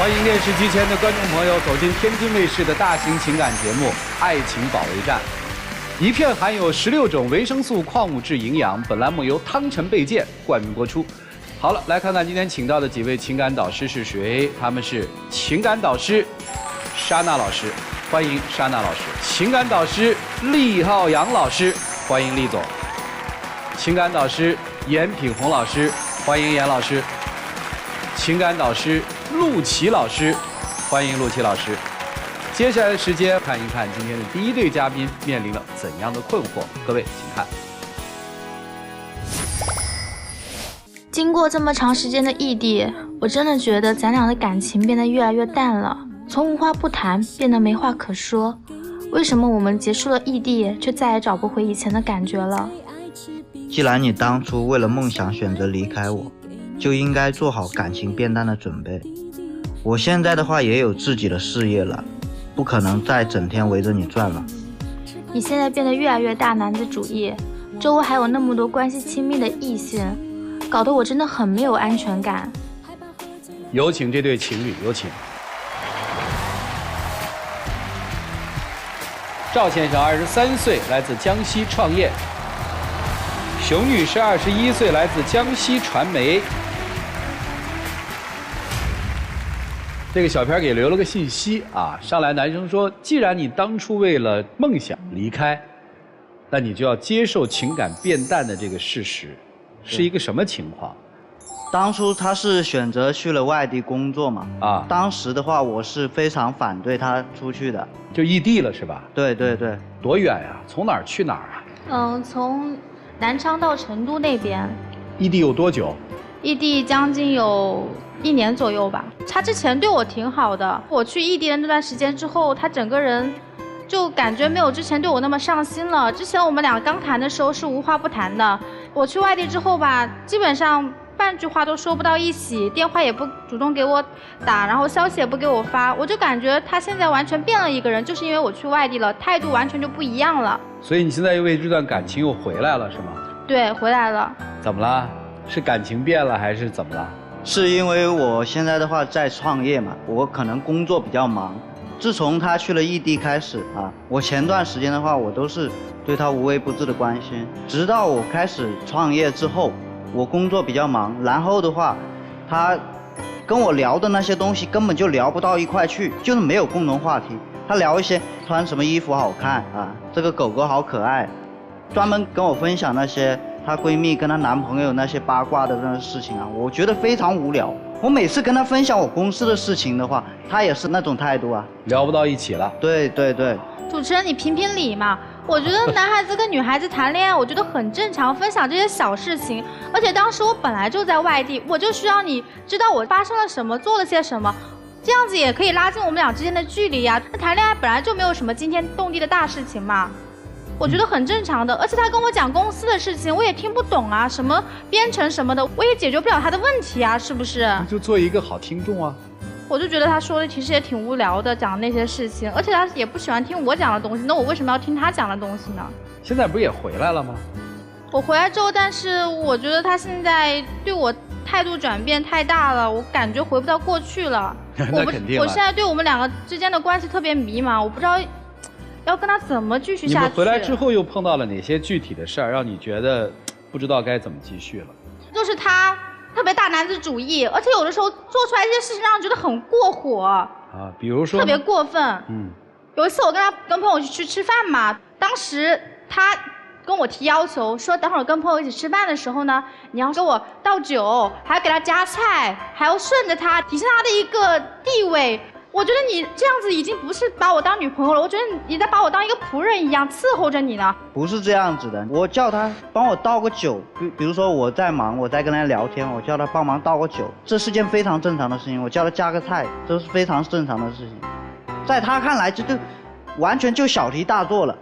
欢迎电视机前的观众朋友走进天津卫视的大型情感节目《爱情保卫战》。一片含有16种维生素、矿物质营养。本栏目由汤臣倍健冠名播出。好了，来看看今天请到的几位情感导师是谁？他们是情感导师莎娜老师，欢迎莎娜老师；情感导师厉浩洋老师，欢迎厉总；情感导师严品红老师，欢迎严老师；情感导师陆琪老师，欢迎陆琪老师。接下来的时间，看一看今天的第一对嘉宾面临了怎样的困惑。各位，请看。经过这么长时间的异地，我真的觉得咱俩的感情变得越来越淡了，从无话不谈变得没话可说。为什么我们结束了异地，却再也找不回以前的感觉了？既然你当初为了梦想选择离开我，就应该做好感情变淡的准备。我现在的话也有自己的事业了，不可能再整天围着你转了。你现在变得越来越大男子主义，周围还有那么多关系亲密的异性，搞得我真的很没有安全感。有请这对情侣，有请。赵先生23岁，来自江西创业；熊女士21岁，来自江西传媒。这个小片给留了个信息啊，上来男生说，既然你当初为了梦想离开，那你就要接受情感变淡的这个事实，是一个什么情况？当初他是选择去了外地工作嘛，当时的话我是非常反对他出去的。就异地了是吧？对对对。多远呀？从哪儿去哪儿啊？从南昌到成都那边。异地有多久？异地将近有1年左右吧。他之前对我挺好的，我去异地的那段时间之后，他整个人就感觉没有之前对我那么上心了。之前我们俩刚谈的时候是无话不谈的，我去外地之后吧，基本上半句话都说不到一起，电话也不主动给我打，然后消息也不给我发，我就感觉他现在完全变了一个人，就是因为我去外地了，态度完全就不一样了。所以你现在又为这段感情又回来了是吗？对，回来了。怎么了？是感情变了还是怎么了？是因为我现在的话在创业嘛，我可能工作比较忙。自从他去了异地开始啊，我前段时间的话我都是对他无微不至的关心，直到我开始创业之后，我工作比较忙，然后的话他跟我聊的那些东西根本就聊不到一块去，就是没有共同话题。他聊一些穿什么衣服好看啊，这个狗狗好可爱，专门跟我分享那些她闺蜜跟她男朋友那些八卦的那些事情啊，我觉得非常无聊。我每次跟她分享我公司的事情的话，她也是那种态度啊，聊不到一起了。对对对。主持人，你评评理嘛？我觉得男孩子跟女孩子谈恋爱，我觉得很正常，分享这些小事情。而且当时我本来就在外地，我就需要你知道我发生了什么，做了些什么，这样子也可以拉近我们俩之间的距离呀。那谈恋爱本来就没有什么惊天动地的大事情嘛。我觉得很正常的，而且他跟我讲公司的事情，我也听不懂啊，什么编程什么的，我也解决不了他的问题啊，是不是？你就做一个好听众啊。我就觉得他说的其实也挺无聊的，讲那些事情，而且他也不喜欢听我讲的东西，那我为什么要听他讲的东西呢？现在不是也回来了吗？我回来之后，但是我觉得他现在对我态度转变太大了，我感觉回不到过去了。那肯定了。我现在对我们两个之间的关系特别迷茫，我不知道要跟他怎么继续下去。你们回来之后又碰到了哪些具体的事儿，让你觉得不知道该怎么继续了？就是他特别大男子主义，而且有的时候做出来一些事情让人觉得很过火啊，比如说特别过分。有一次我跟朋友去吃饭嘛，当时他跟我提要求说，等会儿跟朋友一起吃饭的时候呢，你要给我倒酒，还要给他夹菜，还要顺着他，体现他的一个地位。我觉得你这样子已经不是把我当女朋友了，我觉得你在把我当一个仆人一样伺候着你呢。不是这样子的，我叫他帮我倒个酒，比如说我在忙，我在跟他聊天，我叫他帮忙倒个酒，这是件非常正常的事情。我叫他夹个菜，这是非常正常的事情。在他看来，这就完全就小题大做了。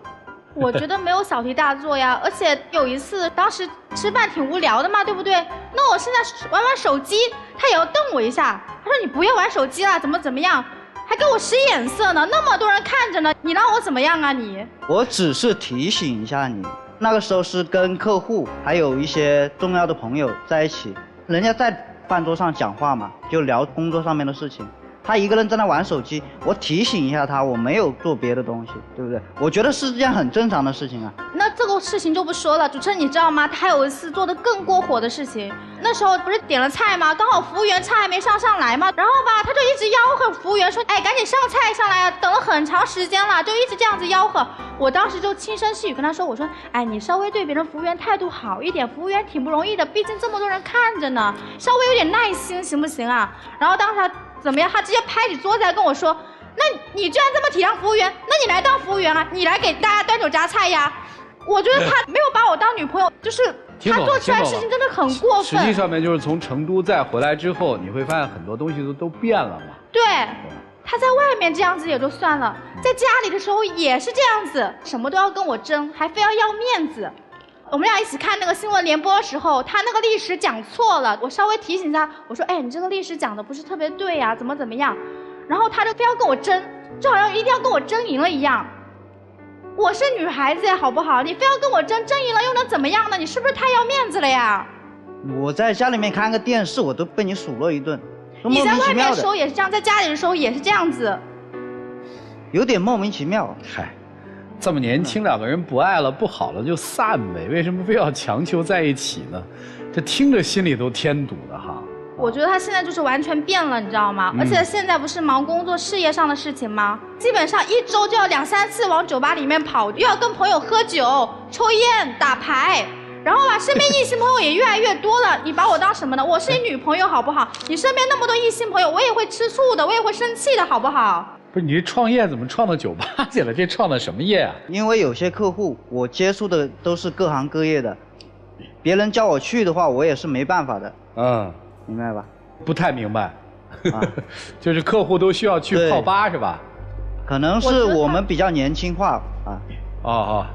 我觉得没有小题大做呀，而且有一次当时吃饭挺无聊的嘛，对不对？那我现在玩手机，他也要瞪我一下，他说你不要玩手机了，怎么样？还给我使眼色呢，那么多人看着呢，你让我怎么样啊你？我只是提醒一下你，那个时候是跟客户还有一些重要的朋友在一起，人家在饭桌上讲话嘛，就聊工作上面的事情。他一个人在那玩手机，我提醒一下他，我没有做别的东西，对不对？我觉得是件很正常的事情啊。那这个事情就不说了，主持人你知道吗？他有一次做的更过火的事情，那时候不是点了菜吗？刚好服务员菜还没上来嘛，然后吧，他就一直吆喝服务员说，哎，赶紧上菜上来啊，等了很长时间了，就一直这样子吆喝。我当时就轻声细语跟他说，我说，哎，你稍微对别人服务员态度好一点，服务员挺不容易的，毕竟这么多人看着呢，稍微有点耐心行不行啊？然后当时他怎么样？他直接拍起桌子来跟我说，那你居然这么体谅服务员，那你来当服务员啊，你来给大家端酒夹菜呀。我觉得他没有把我当女朋友，就是他做出来的事情真的很过分。实际上面就是从成都再回来之后，你会发现很多东西都变了嘛。对，他在外面这样子也就算了，在家里的时候也是这样子，什么都要跟我争，还非要面子。我们俩一起看那个新闻联播的时候，他那个历史讲错了，我稍微提醒他，我说，哎，你这个历史讲的不是特别对呀，怎么样？然后他就非要跟我争，就好像一定要跟我争赢了一样。我是女孩子呀，好不好？你非要跟我争赢了又能怎么样呢？你是不是太要面子了呀？我在家里面看个电视，我都被你数落一顿。你在外面的时候也是这样，在家里的时候也是这样子，有点莫名其妙。嗨，这么年轻，两个人不爱了不好了就散呗，为什么非要强求在一起呢？这听着心里都添堵的哈。我觉得他现在就是完全变了，你知道吗？而且现在不是忙工作事业上的事情吗？基本上一周就要2、3次往酒吧里面跑，又要跟朋友喝酒、抽烟、打牌，然后吧，身边异性朋友也越来越多了。你把我当什么呢？我是你女朋友好不好？你身边那么多异性朋友，我也会吃醋的，我也会生气的好不好？不是你这创业怎么创到酒吧去了？这创的什么业啊？因为有些客户我接触的都是各行各业的，别人叫我去的话，我也是没办法的。明白吧？不太明白，就是客户都需要去泡吧是吧？可能是我们比较年轻化啊。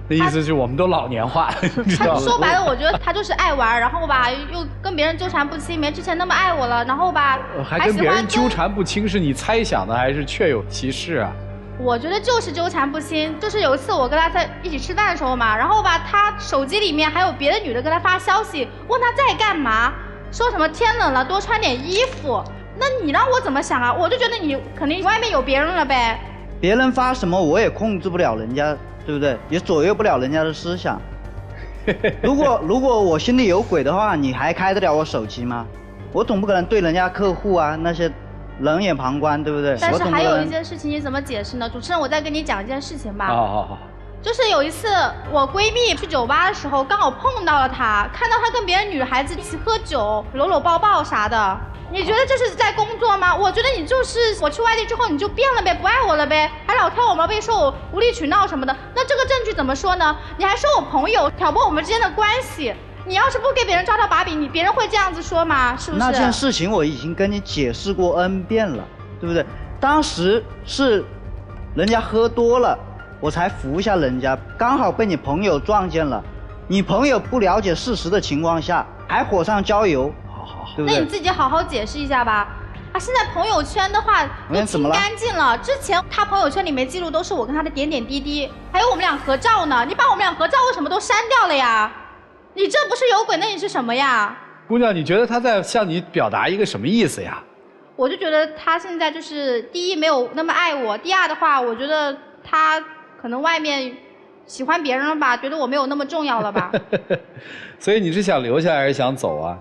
那意思是我们都老年化，他说白了，我觉得他就是爱玩，然后吧又跟别人纠缠不清，没之前那么爱我了，然后吧还跟别人纠缠不清，是你猜想的还是确有其事啊？我觉得就是纠缠不清，就是有一次我跟他在一起吃饭的时候嘛，然后吧他手机里面还有别的女的跟他发消息，问他在干嘛。说什么天冷了多穿点衣服，那你让我怎么想啊？我就觉得你肯定外面有别人了呗。别人发什么我也控制不了人家，对不对？也左右不了人家的思想。如果我心里有鬼的话，你还开得了我手机吗？我总不可能对人家客户啊那些冷眼旁观，对不对？但是还有一件事情你怎么解释呢？主持人，我再跟你讲一件事情吧。好。就是有一次我闺蜜去酒吧的时候，刚好碰到了她，看到她跟别的女孩子一起喝酒，搂抱抱啥的。你觉得这是在工作吗？我觉得你就是我去外地之后你就变了呗，不爱我了呗，还老挑我毛病，说我无理取闹什么的。那这个证据怎么说呢？你还说我朋友挑拨我们之间的关系，你要是不给别人抓到把柄，别人会这样子说吗？是不是？那件事情我已经跟你解释过 N 遍了，对不对？当时是人家喝多了。我才扶一下人家，刚好被你朋友撞见了。你朋友不了解事实的情况下，还火上浇油，对不对？那你自己好好解释一下吧。现在朋友圈的话都清干净了，之前他朋友圈里面记录都是我跟他的点点滴滴，还有我们俩合照呢。你把我们俩合照为什么都删掉了呀？你这不是有鬼，那你是什么呀？姑娘，你觉得他在向你表达一个什么意思呀？我就觉得他现在就是第一没有那么爱我，第二的话，我觉得他可能外面喜欢别人了吧，觉得我没有那么重要了吧。所以你是想留下来还是想走啊？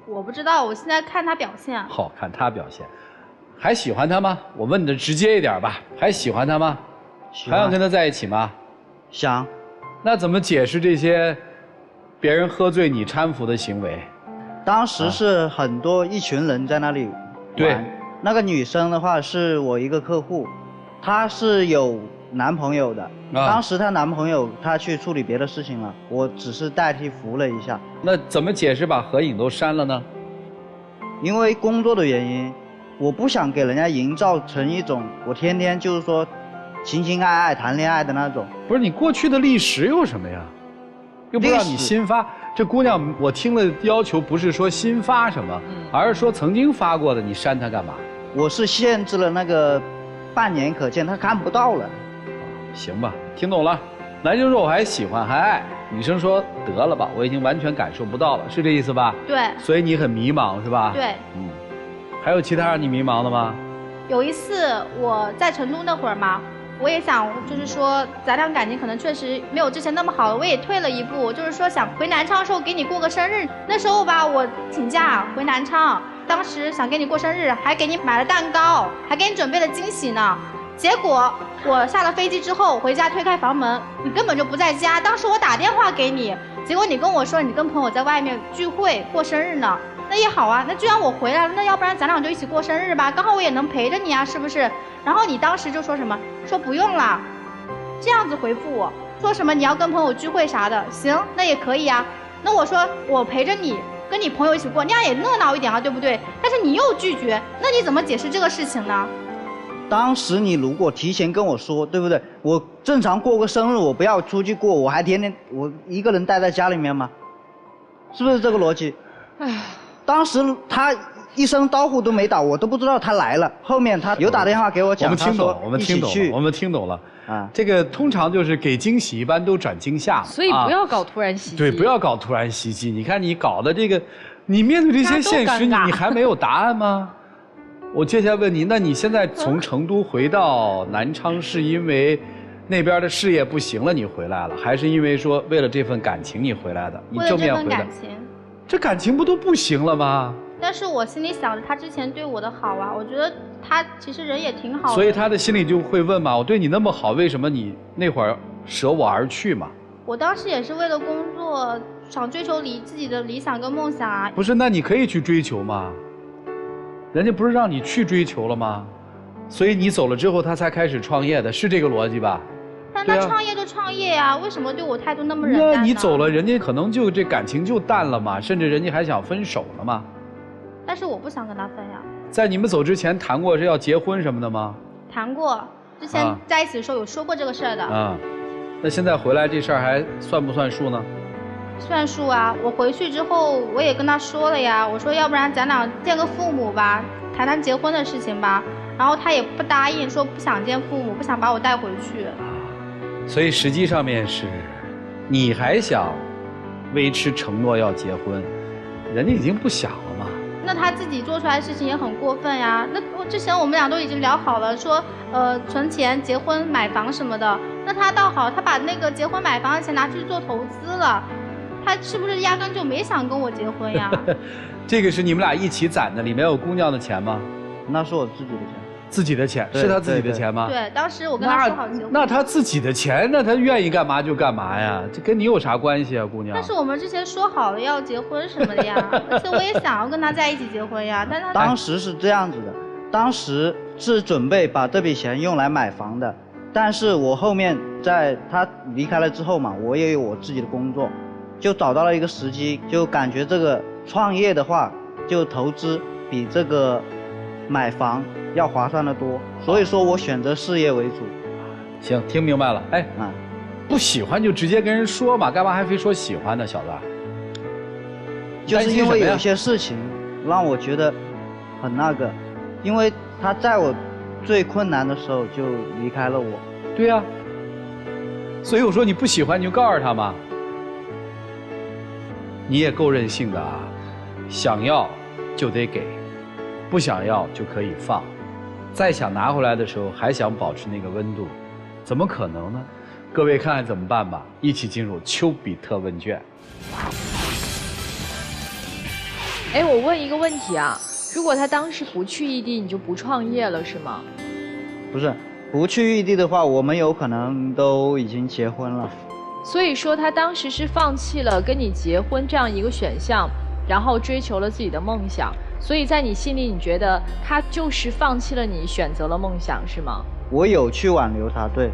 我不知道，我现在看他表现。好看他表现，还喜欢他吗？我问的直接一点吧，还喜欢他吗？还想跟他在一起吗？想。那怎么解释这些别人喝醉你搀扶的行为？当时是很多一群人在那里玩。对。那个女生的话是我一个客户，她是有男朋友的，当时她男朋友她去处理别的事情了，我只是代替扶了一下。那怎么解释把合影都删了呢？因为工作的原因，我不想给人家营造成一种我天天就是说情情爱爱谈恋爱的那种。不是你过去的历史有什么呀？又不让你新发。这姑娘我听了要求不是说新发什么，而是说曾经发过的你删她干嘛？我是限制了那个半年可见，她看不到了。行吧，听懂了。男生说我还喜欢还爱，女生说得了吧，我已经完全感受不到了，是这意思吧？对。所以你很迷茫是吧？对。还有其他让你迷茫的吗？有一次我在成都那会儿嘛，我也想就是说咱俩感情可能确实没有之前那么好了，我也退了一步，就是说想回南昌的时候给你过个生日。那时候吧，我请假回南昌，当时想给你过生日，还给你买了蛋糕，还给你准备了惊喜呢。结果我下了飞机之后回家推开房门，你根本就不在家。当时我打电话给你，结果你跟我说你跟朋友在外面聚会过生日呢。那也好啊，那既然我回来了，那要不然咱俩就一起过生日吧，刚好我也能陪着你啊，是不是？然后你当时就说什么，说不用了，这样子回复我，说什么你要跟朋友聚会啥的，行，那也可以啊。那我说我陪着你，跟你朋友一起过，那样也热闹一点啊，对不对？但是你又拒绝，那你怎么解释这个事情呢？当时你如果提前跟我说，对不对？我正常过个生日，我不要出去过，我还天天我一个人待在家里面吗？是不是这个逻辑？哎，当时他一声招呼都没打，我都不知道他来了。后面他有打电话给我讲，我们听懂了。啊，这个通常就是给惊喜，一般都转惊吓。所以不要搞突然袭击。对，不要搞突然袭击。你看你搞的这个，你面对这些现实，你还没有答案吗？我接下来问你，那你现在从成都回到南昌，是因为那边的事业不行了你回来了，还是因为说为了这份感情你回来的？你正面回来。这感情不都不行了吗？但是我心里想着他之前对我的好啊，我觉得他其实人也挺好的。所以他的心里就会问嘛，我对你那么好，为什么你那会儿舍我而去嘛？我当时也是为了工作，想追求自己的理想跟梦想啊。不是，那你可以去追求嘛。人家不是让你去追求了吗？所以你走了之后，他才开始创业的，是这个逻辑吧？但他创业就创业呀，为什么对我态度那么冷淡呢？那你走了，人家可能就这感情就淡了嘛，甚至人家还想分手了嘛。但是我不想跟他分呀。在你们走之前谈过是要结婚什么的吗？谈过，之前在一起的时候有说过这个事儿的。啊，那现在回来这事儿还算不算数呢？算数啊！我回去之后我也跟他说了呀，我说要不然咱俩见个父母吧，谈谈结婚的事情吧。然后他也不答应，说不想见父母，不想把我带回去。所以实际上面是，你还想维持承诺要结婚，人家已经不想了嘛。那他自己做出来的事情也很过分呀。那之前我们俩都已经聊好了，说存钱、结婚、买房什么的。那他倒好，他把那个结婚买房的钱拿去做投资了。他是不是压根就没想跟我结婚呀？这个是你们俩一起攒的，里面有姑娘的钱吗？那是我自己的钱。自己的钱是他自己的钱吗？对，当时我跟他说好结婚。那他自己的钱，那他愿意干嘛就干嘛呀，这跟你有啥关系啊，姑娘？但是我们之前说好了要结婚什么的呀，而且我也想要跟他在一起结婚呀，但他当时是这样子的，当时是准备把这笔钱用来买房的，但是我后面在他离开了之后嘛，我也有我自己的工作，就找到了一个时机，就感觉这个创业的话，就投资比这个买房要划算得多，所以说我选择事业为主。行，听明白了。哎，不喜欢就直接跟人说嘛，干嘛还非说喜欢呢，小子？就是因为有些事情让我觉得很那个，因为他在我最困难的时候就离开了我。对呀，所以我说你不喜欢你就告诉他嘛。你也够任性的啊，想要就得给。不想要就可以放，再想拿回来的时候还想保持那个温度，怎么可能呢？各位看看怎么办吧，一起进入丘比特问卷。哎，我问一个问题啊，如果他当时不去异地，你就不创业了是吗？不是，不去异地的话，我们有可能都已经结婚了。所以说他当时是放弃了跟你结婚这样一个选项，然后追求了自己的梦想。所以在你心里，你觉得他就是放弃了你，选择了梦想，是吗？我有去挽留他，对。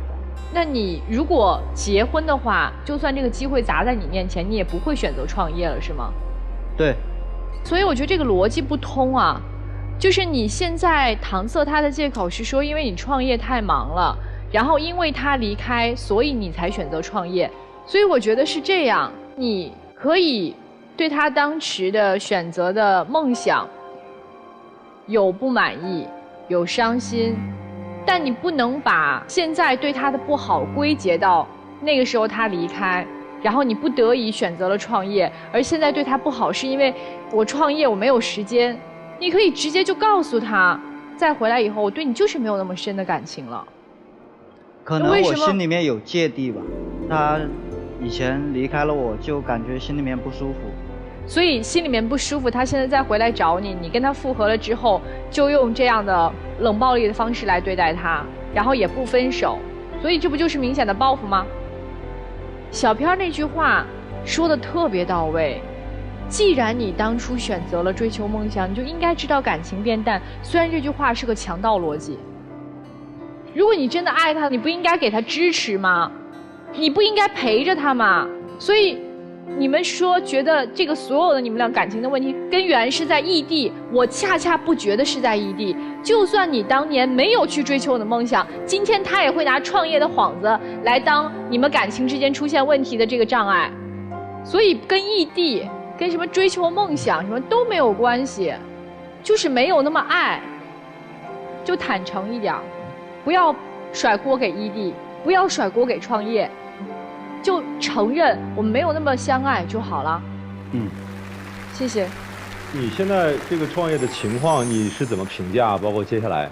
那你如果结婚的话，就算这个机会砸在你面前，你也不会选择创业了，是吗？对。所以我觉得这个逻辑不通啊。就是你现在搪塞他的借口是说，因为你创业太忙了，然后因为他离开，所以你才选择创业。所以我觉得是这样，你可以对他当时的选择的梦想有不满意，有伤心，但你不能把现在对他的不好归结到那个时候他离开，然后你不得已选择了创业，而现在对他不好是因为我创业我没有时间。你可以直接就告诉他，再回来以后，我对你就是没有那么深的感情了。可能我心里面有芥蒂吧，他以前离开了我，就感觉心里面不舒服。所以心里面不舒服，他现在再回来找你，你跟他复合了之后，就用这样的冷暴力的方式来对待他，然后也不分手，所以这不就是明显的报复吗？小片那句话说的特别到位，既然你当初选择了追求梦想，你就应该知道感情变淡。虽然这句话是个强盗逻辑，如果你真的爱他，你不应该给他支持吗？你不应该陪着他吗？所以你们说觉得这个所有的你们俩感情的问题根源是在异地，我恰恰不觉得是在异地。就算你当年没有去追求我的梦想，今天他也会拿创业的幌子来当你们感情之间出现问题的这个障碍。所以跟异地跟什么追求梦想什么都没有关系，就是没有那么爱。就坦诚一点，不要甩锅给异地，不要甩锅给创业，就承认我们没有那么相爱就好了。谢谢。你现在这个创业的情况你是怎么评价？包括接下来？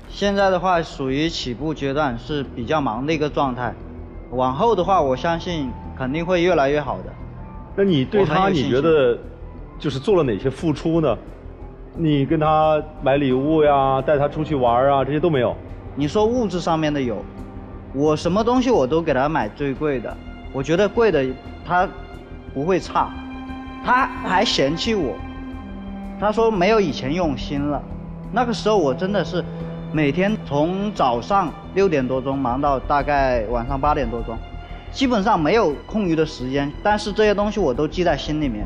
现在的话属于起步阶段，是比较忙的一个状态。往后的话，我相信肯定会越来越好的。那你对他，你觉得就是做了哪些付出呢？你跟他买礼物呀，带他出去玩啊，这些都没有？你说物质上面的有，我什么东西我都给他买最贵的，我觉得贵的他不会差，他还嫌弃我，他说没有以前用心了。那个时候我真的是每天从早上6点多钟忙到大概晚上8点多钟，基本上没有空余的时间，但是这些东西我都记在心里面。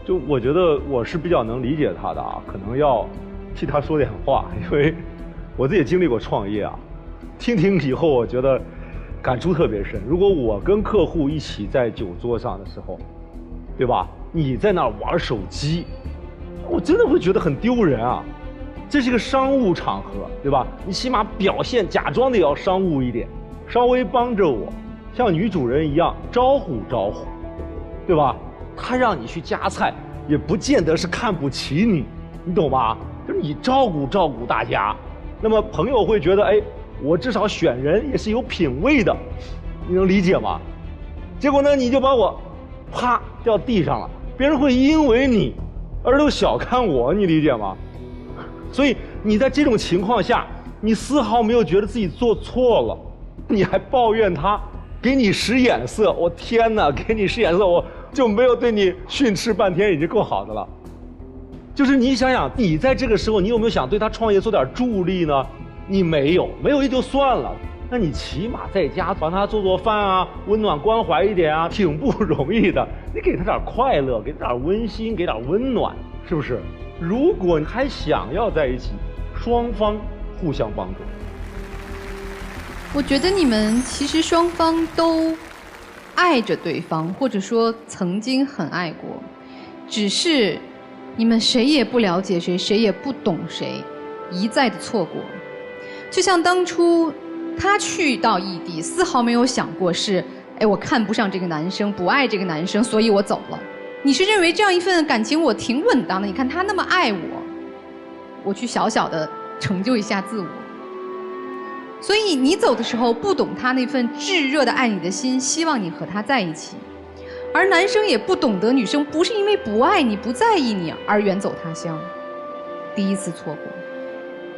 就我觉得我是比较能理解他的啊，可能要替他说点话，因为我自己也经历过创业啊，听以后我觉得感触特别深。如果我跟客户一起在酒桌上的时候，对吧？你在那儿玩手机，我真的会觉得很丢人啊。这是个商务场合，对吧？你起码表现假装的也要商务一点，稍微帮着我，像女主人一样招呼招呼，对吧？他让你去夹菜，也不见得是看不起你，你懂吧？就是你照顾照顾大家，那么朋友会觉得，哎，我至少选人也是有品位的，你能理解吗？结果呢，你就把我啪掉地上了，别人会因为你而都小看我，你理解吗？所以你在这种情况下，你丝毫没有觉得自己做错了，你还抱怨他给你使眼色，我天哪，给你使眼色，我就没有对你训斥半天已经够好的了。就是你想想，你在这个时候，你有没有想对他创业做点助力呢？你没有，没有也就算了，那你起码在家帮他做做饭啊，温暖关怀一点啊，挺不容易的。你给他点快乐，给他点温馨，给点温暖，是不是？如果你还想要在一起，双方互相帮助。我觉得你们其实双方都爱着对方，或者说曾经很爱过，只是你们谁也不了解谁，谁也不懂谁，一再的错过。就像当初他去到异地，丝毫没有想过是，哎，我看不上这个男生，不爱这个男生，所以我走了。你是认为这样一份感情我挺稳当的，你看他那么爱我，我去小小的成就一下自我。所以你走的时候不懂他那份炙热的爱你的心，希望你和他在一起，而男生也不懂得女生不是因为不爱你不在意你而远走他乡。第一次错过，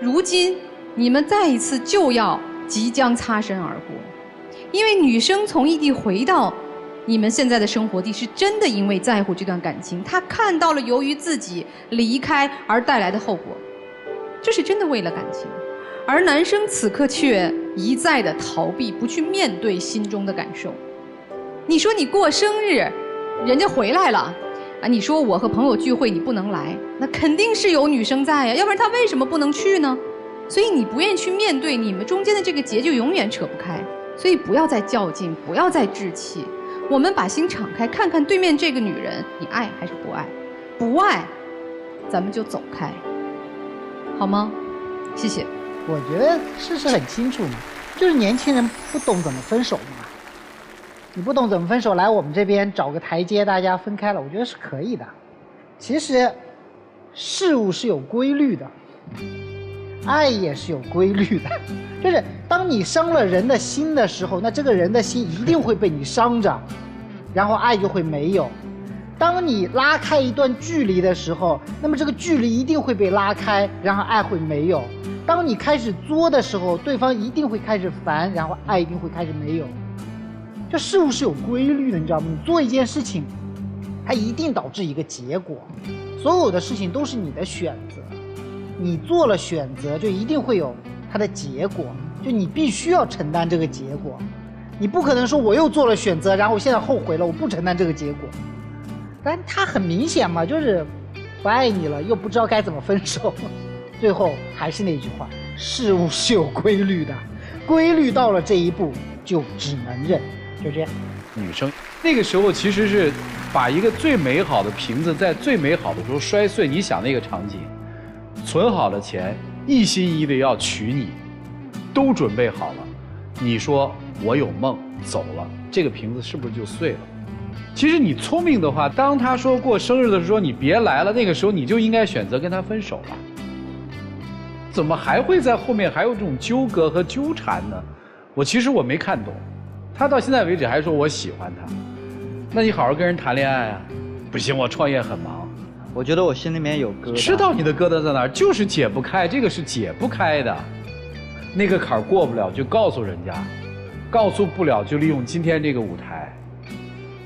如今你们再一次就要即将擦身而过，因为女生从异地回到你们现在的生活地，是真的因为在乎这段感情，她看到了由于自己离开而带来的后果，这是真的为了感情。而男生此刻却一再的逃避，不去面对心中的感受。你说你过生日，人家回来了啊，你说我和朋友聚会你不能来，那肯定是有女生在呀，要不然他为什么不能去呢？所以你不愿意去面对，你们中间的这个结就永远扯不开。所以不要再较劲，不要再置气，我们把心敞开，看看对面这个女人，你爱还是不爱？不爱，咱们就走开，好吗？谢谢。我觉得事实很清楚嘛，就是年轻人不懂怎么分手嘛。你不懂怎么分手，来我们这边找个台阶，大家分开了，我觉得是可以的。其实事物是有规律的，爱也是有规律的，就是当你伤了人的心的时候，那这个人的心一定会被你伤着，然后爱就会没有。当你拉开一段距离的时候，那么这个距离一定会被拉开，然后爱会没有。当你开始作的时候，对方一定会开始烦，然后爱一定会开始没有。这事物是有规律的，你知道吗？你做一件事情，它一定导致一个结果。所有的事情都是你的选择，你做了选择，就一定会有它的结果，就你必须要承担这个结果。你不可能说我又做了选择，然后我现在后悔了，我不承担这个结果。但他很明显嘛，就是不爱你了，又不知道该怎么分手。最后还是那句话，事物是有规律的，规律到了这一步就只能认，就这样。女生那个时候其实是把一个最美好的瓶子在最美好的时候摔碎。你想那个场景，存好了钱，一心一意的要娶你，都准备好了。你说我有梦走了，这个瓶子是不是就碎了？其实你聪明的话，当他说过生日的时候你别来了，那个时候你就应该选择跟他分手了。怎么还会在后面还有这种纠葛和纠缠呢？其实我没看懂，他到现在为止还说我喜欢他，那你好好跟人谈恋爱啊！不行，我创业很忙。我觉得我心里面有疙瘩。知道你的疙瘩在哪儿，就是解不开，这个是解不开的。那个坎儿过不了就告诉人家，告诉不了就利用今天这个舞台，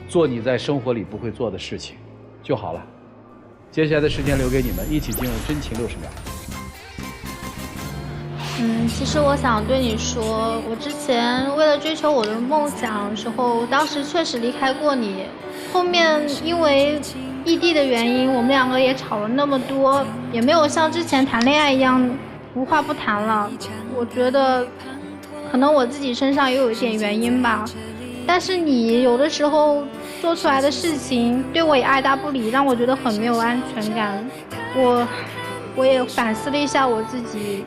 做你在生活里不会做的事情就好了。接下来的时间留给你们，一起进入真情60秒。其实我想对你说，我之前为了追求我的梦想的时候，当时确实离开过你。后面因为异地的原因，我们两个也吵了那么多，也没有像之前谈恋爱一样无话不谈了。我觉得可能我自己身上也有一点原因吧，但是你有的时候做出来的事情对我也爱答不理，让我觉得很没有安全感。我也反思了一下我自己，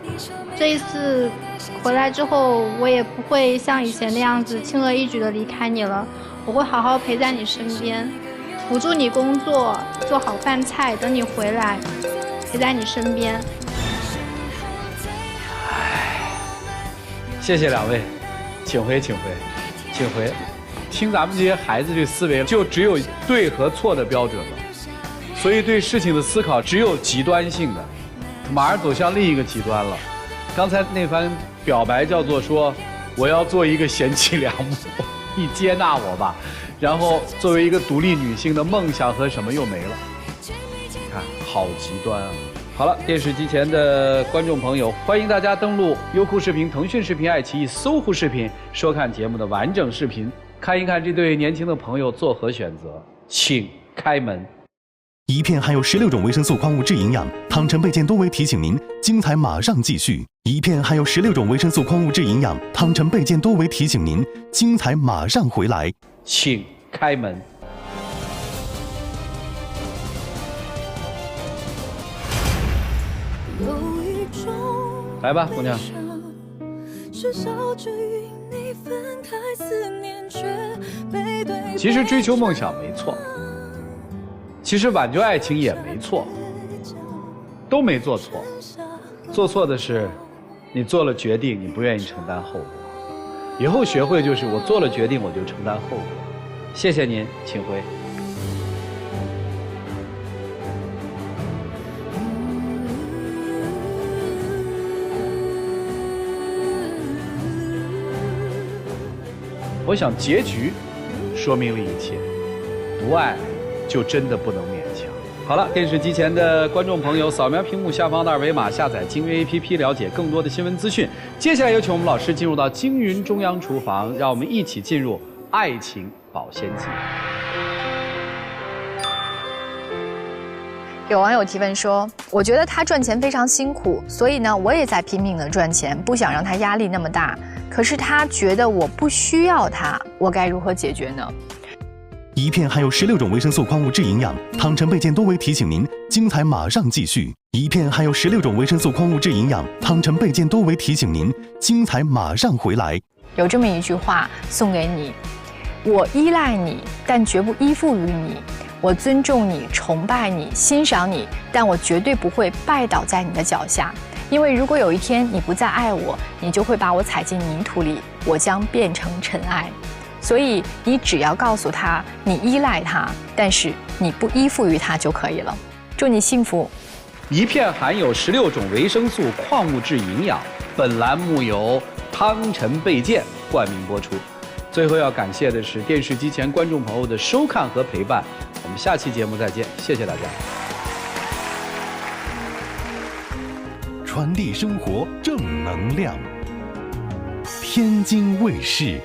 这一次回来之后，我也不会像以前那样子轻而易举的离开你了，我会好好陪在你身边，辅助你工作，做好饭菜，等你回来，陪在你身边。谢谢两位，请回。听咱们这些孩子这思维，就只有对和错的标准了，所以对事情的思考只有极端性的，马上走向另一个极端了。刚才那番表白叫做说，我要做一个贤妻良母，你接纳我吧。然后作为一个独立女性的梦想和什么又没了，你看好极端啊。好了，电视机前的观众朋友，欢迎大家登录优酷视频、腾讯视频、爱奇艺、搜狐视频，收看节目的完整视频，看一看这对年轻的朋友作何选择。请开门。一片含有16种维生素矿物质营养，汤臣倍健多维提醒您，精彩马上继续。一片含有16种维生素矿物质营养，汤臣倍健多维提醒您，精彩马上回来。请开门。来吧，姑娘。其实追求梦想没错，其实挽救爱情也没错，都没做错。做错的是你做了决定，你不愿意承担后果。以后学会就是我做了决定，我就承担后果。谢谢您，请回。我想结局说明了一切，不爱就真的不能勉强。好了，电视机前的观众朋友，扫描屏幕下方的二维码，下载京约 APP， 了解更多的新闻资讯。接下来有请我们老师进入到京云中央厨房，让我们一起进入爱情保鲜剂。有网友提问说，我觉得他赚钱非常辛苦，所以呢，我也在拼命的赚钱，不想让他压力那么大。可是他觉得我不需要他，我该如何解决呢？一片含有16种维生素矿物质营养，汤臣倍健多维提醒您，精彩马上继续。一片含有16种维生素矿物质营养，汤臣倍健多维提醒您，精彩马上回来。有这么一句话送给你：我依赖你，但绝不依附于你；我尊重你，崇拜你，欣赏你，但我绝对不会拜倒在你的脚下。因为如果有一天你不再爱我，你就会把我踩进泥土里，我将变成尘埃。所以你只要告诉他你依赖他，但是你不依附于他就可以了。祝你幸福。一片含有16种维生素、矿物质营养。本栏目由汤臣倍健冠名播出。最后要感谢的是电视机前观众朋友的收看和陪伴。我们下期节目再见，谢谢大家。传递生活正能量。天津卫视。